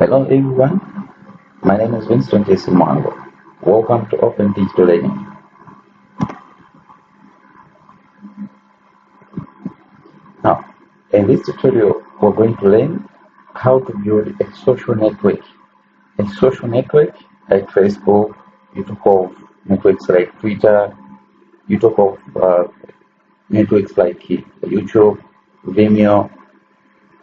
Hello everyone, my name is Winston J. Mwango. Welcome to Open Digital Learning. Now, in this tutorial, we're going to learn how to build a social network. A social network like Facebook, you talk of networks like Twitter, you talk of networks like YouTube, Vimeo,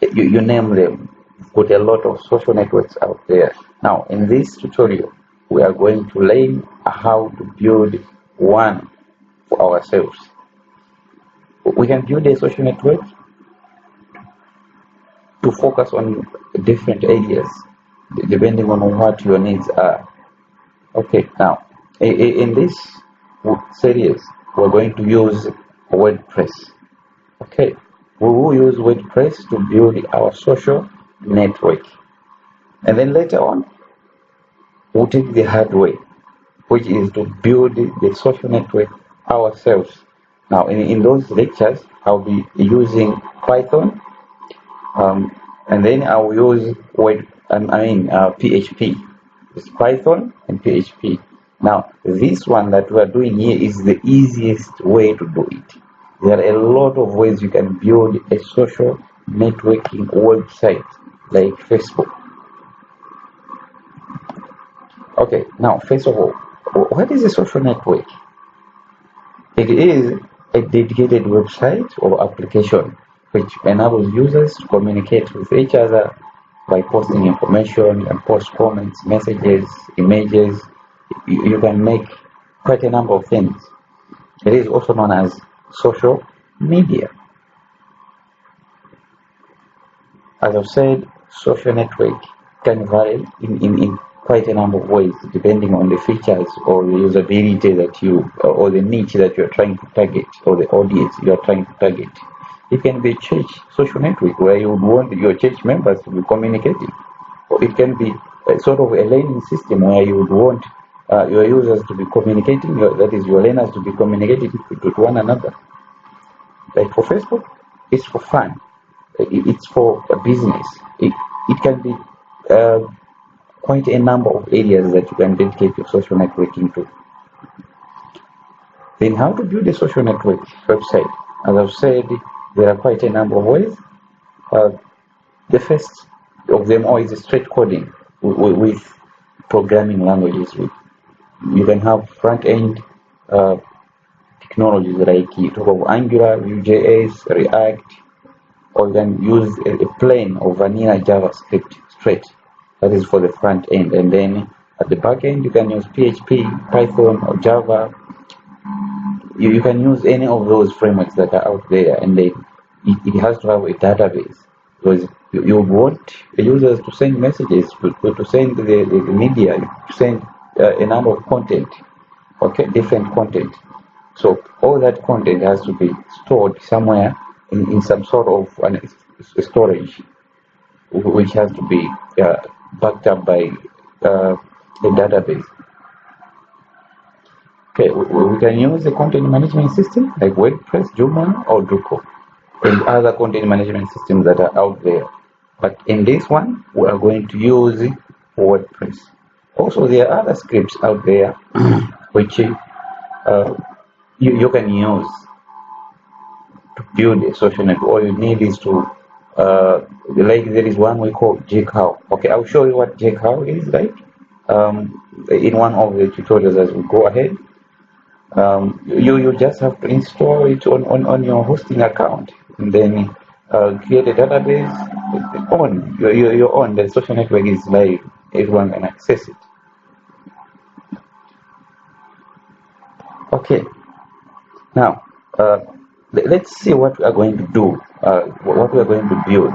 you name them. We've got a lot of social networks out there. Now, in this tutorial, we are going to learn how to build one for ourselves. We can build a social network to focus on different areas depending on what your needs are. Okay, now in this series, we're going to use WordPress. Okay, we will use WordPress to build our social network, and then later on we'll take the hard way, which is to build the social network ourselves. Now in those lectures I'll be using Python, and then I will use PHP. It's Python and PHP. Now this one that we are doing here is the easiest way to do it. There are a lot of ways you can build a social networking website like Facebook. Okay, now first of all, what is a social network? It is a dedicated website or application which enables users to communicate with each other by posting information and post comments, messages, images. You can make quite a number of things. It is also known as social media. As I've said, social network can vary in quite a number of ways depending on the features or the usability that you or the niche that you're trying to target or the audience you're trying to target. It can be a church social network where you would want your church members to be communicating, or it can be a sort of a learning system where you would want your users to be communicating, that is your learners to be communicating to one another. Like for Facebook, it's for fun, it's for a business. It can be quite a number of areas that you can dedicate your social networking to. Then how to build a social network website? As I've said, there are quite a number of ways. The first of them all is straight coding with programming languages. You can have front-end technologies like you talk of Angular, Vue.js, React, or you can use a plain or vanilla JavaScript straight. That is for the front end, and then at the back end you can use PHP, Python, or Java. You can use any of those frameworks that are out there, and it has to have a database, because you want users to send messages, to send the media, to send a number of content, okay, different content. So all that content has to be stored somewhere in some sort of storage, which has to be backed up by the database. Okay, we can use the content management system like WordPress, Joomla, or Drupal, and other content management systems that are out there. But in this one, we are going to use WordPress. Also, there are other scripts out there which you can use to build a social network. All you need is to like there is one we call jcow. Okay, I'll show you what jcow is like in one of the tutorials as we go ahead. You just have to install it on your hosting account, and then create a database on your own. The social network is live, everyone can access it. Okay, now let's see what we are going to do, what we are going to build.